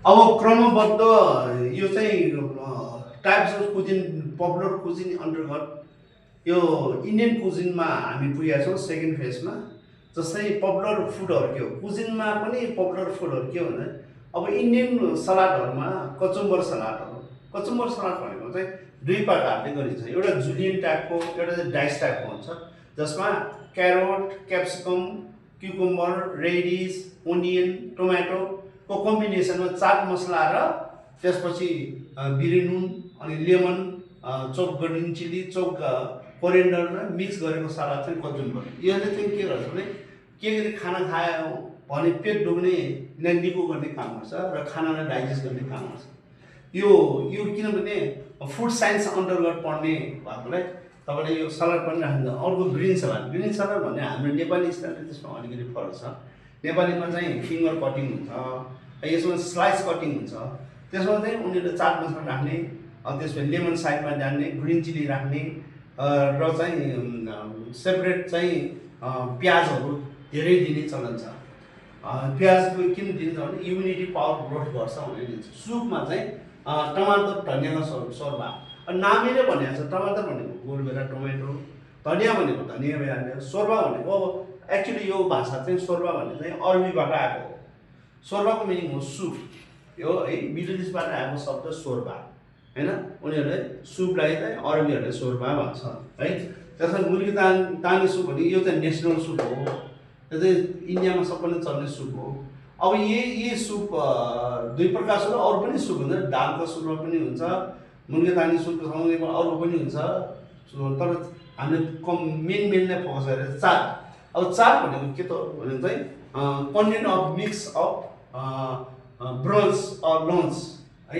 अब क्रमबद्ध यो चाहिँ types of cuisine popular cuisine अन्तर्गत यो इन्डियन कुजिनमा हामी पुगेका छौँ सेकेन्ड फेजमा। जस्तै पपुलर फुडहरू के हो, कुजिनमा पनि पपुलर फुडहरू के हो भने अब इन्डियन सलाडहरूमा कचुम्बर सलाड भनेको चाहिँ दुई प्रकारले गरिन्छ। एउटा जुलियन टाइपको, एउटा चाहिँ डाइस टाइपको हुन्छ, जसमा carrot, capsicum, cucumber, radish, onion, टोमेटोको कम्बिनेसनमा चाट मसला र त्यसपछि बिरे नुन अनि lemon, chop green chilli, chop coriander र मिक्स गरेको सलाद चाहिँ कचुम्बर। यसले चाहिँ के गर्छ भने के खाना खायो भने पेट डुब्ने निको गर्ने काम गर्छ र खानालाई डाइजेस्ट गर्ने काम गर्छ। यो यो किनभने फुड साइन्स अन्तर्गत पढ्ने भएकोलाई तपाईँले यो सलाद पनि राखिन्छ। अर्को ग्रिन सलाद भन्ने हाम्रो नेपाली स्टाइलले त्यसमा अलिकति फरक छ। नेपालीमा चाहिँ फिङ्गर कटिङ हुन्छ, यसमा स्लाइस कटिङ हुन्छ। त्यसमा चाहिँ उनीहरूले चाट मसला राख्ने, त्यसमा लेमन साइडमा जान्ने, ग्रिन चिली राख्ने र चाहिँ सेपरेट चाहिँ प्याजहरू धेरै दिने चलन छ। प्याजको किन दिन्छ भने इम्युनिटी पावर ग्रोथ गर्छ भनेर दिन्छ। सुपमा चाहिँ टमाटर धनियाँको सोर्बा, नामै नै भनेको छ। टमाटर भनेको गोलभेरा टोमेटो, धनियाँ भनेको धनियाँ बेला, सोर्बा भनेको एक्चुअली यो भाषा चाहिँ सोर्बा भन्ने चाहिँ अरबीबाट आएको हो। सोर्बाको मिनिङ हो सुप, यो है मिडल इस्टबाट आएको शब्द सोर्बा होइन। उनीहरूले सुपलाई चाहिँ अरबीहरूले सोर्बा भन्छ है। त्यसमा मुर्गी तानी सुप भने यो चाहिँ नेसनल सुप हो, यो चाहिँ इन्डियामा सबैले चल्ने सुप हो। अब यही सुप दुई प्रकार छ, अरू पनि सुप हुन्छ, दालको सुपमा पनि हुन्छ, मुर्गी तानी सुपको सँगै अरू पनि हुन्छ। तर हामीले मेनलाई फोकस गरेर चाट। अब चाट भनेको के त भने चाहिँ content of mix of brunch or lunch है।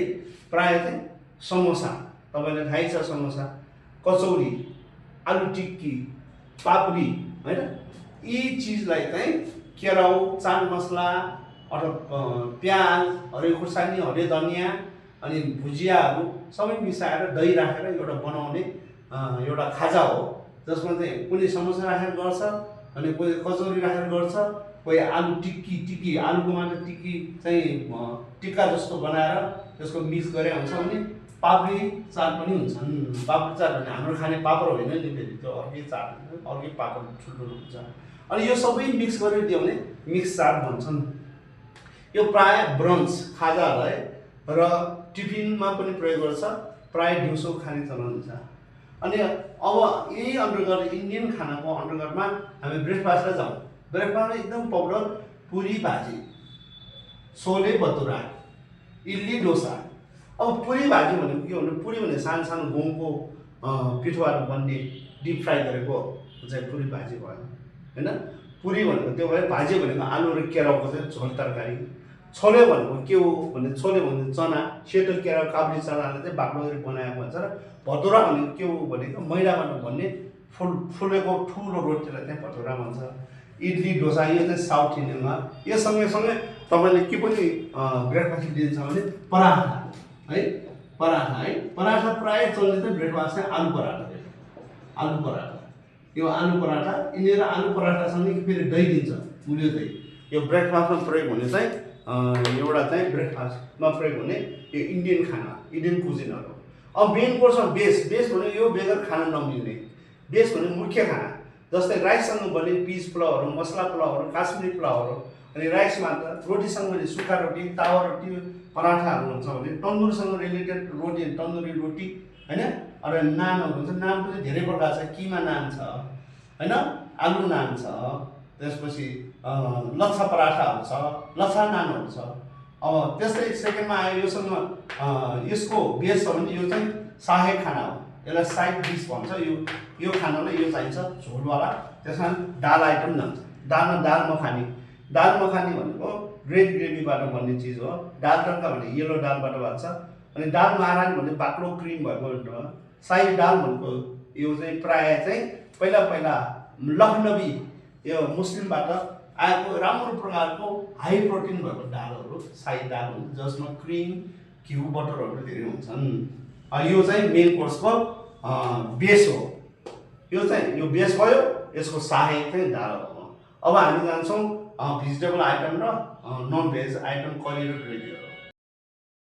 प्रायः चाहिँ समोसा, तपाईँलाई थाहै छ, समोसा, कचौरी, आलु टिक्की, पापडी होइन, यी चिजलाई चाहिँ केराउ, चाट मसला अथवा प्याज, हरियो खुर्सानी, हरियो धनियाँ अनि भुजियाहरू सबै मिसाएर दही राखेर एउटा बनाउने एउटा खाजा हो। जसमा चाहिँ कुनै समोसा राखेर गर्छ, अनि कोही कचौरी राखेर गर्छ, कोही आलु टिक्की आलुको मात्र टिक्की चाहिँ टिक्का जस्तो बनाएर त्यसको मिक्स गरे हुन्छ भने पापडी चाट पनि हुन्छन्। पापडी चाट भने हाम्रो खाने पापड होइन नि, फेरि त्यो अर्कै चाट, अर्कै पापड ठुल्ठुलो हुन्छ। अनि यो सबै मिक्स गरेर दियो भने मिक्स चाट भन्छन्। यो प्रायः ब्रन्च खाजाहरूलाई र टिफिनमा पनि प्रयोग गर्छ, प्रायः दिउँसो खाने चलन हुन्छ। अनि अब यही अन्तर्गत इन्डियन खानाको अन्तर्गतमा हामी ब्रेकफास्टमा जाउँ। ब्रेकफास्टमा एकदम पपुलर पुरी भाजी, छोले भटुरा, इडली डोसा। अब पुरी भाजी भनेको के भने पुरी भने सानो सानो गहुँको पिठोबाट बन्ने डिप फ्राई गरेको चाहिँ पुरी भाजी भयो होइन। पुरी भनेको त्यो भयो, भाजी भनेको आलु र केराउको चाहिँ झोल तरकारी। छोले भनेको के हो भने छोले भनेको चना, सेतो केरा काबुली चनालाई चाहिँ बाक्लो गरी बनाएको हुन्छ। र भटुरा भनेको के हो भनेको मैदाबाट बन्ने फुलेको ठुलो रोटीलाई चाहिँ भटुरा भन्छ। इडली डोसा यो चाहिँ साउथ इन्डियनमा। यो सँगै तपाईँले के पनि ब्रेकफास्ट दिन्छ भने पराठा है, पराठा प्रायः चल्ने चाहिँ ब्रेकफास्ट चाहिँ आलु पराठा। यो आलु पराठा यिनीहरू आलु पराठासँगै फेरि दही दिन्छ, उल्यो दही। यो ब्रेकफास्टमा प्रयोग हुने चाहिँ एउटा चाहिँ ब्रेकफास्टमा प्रयोग हुने यो इन्डियन खाना, इन्डियन कुजिनहरू। अब मेन कोर्समा बेस भने यो बेगर खाना नमिल्ने, बेस भने मुख्य खाना। जस्तै राइससँग बने पिस पुलाउहरू, मसला पुलाउहरू, काश्मिरी पुलाउहरू, अनि राइस मात्र। रोटीसँग भने सुक्खा रोटी, तावा रोटी, पराठाहरू हुन्छ भने तन्दुरसँग रिलेटेड रोटी, तन्दुरी रोटी होइन। अरू नानहरू हुन्छ, नान पनि धेरै प्रकार छ, किमा नान छ होइन, आलु नान छ, त्यसपछि लच्छा पराठाहरू छ, लच्छा नानहरू छ। अब त्यस्तै सेकेन्डमा आयो योसँग यसको बेस छ भने यो चाहिँ साहे खाना हो, यसलाई साइड डिस भन्छ। यो खानालाई यो चाहिन्छ झोलवाला। त्यसमा दाल आइटम जान्छ। दालमा दाल मखानी भनेको रेड ग्रेभीबाट बन्ने चिज हो। दाल तड्का भने येलो दालबाट बन्छ। अनि दाल महारानी भने बाक्लो क्रिम भएको हो। साई दाल भनेको यो चाहिँ प्रायः चाहिँ पहिला लखनवी यो मुस्लिमबाट आएको राम्रो प्रकारको हाई प्रोटिन भएको दालहरू साई दाल हुन्छ, जसमा क्रिम, घिउ, बटरहरू धेरै हुन्छन्। यो चाहिँ मेन कोर्सको बेस हो। यो बेस भयो, यसको सहायक चाहिँ दाल हो। अब हामी जान्छौँ भेजिटेबल आइटम र नन भेज आइटम, करी र ग्रेभीहरू।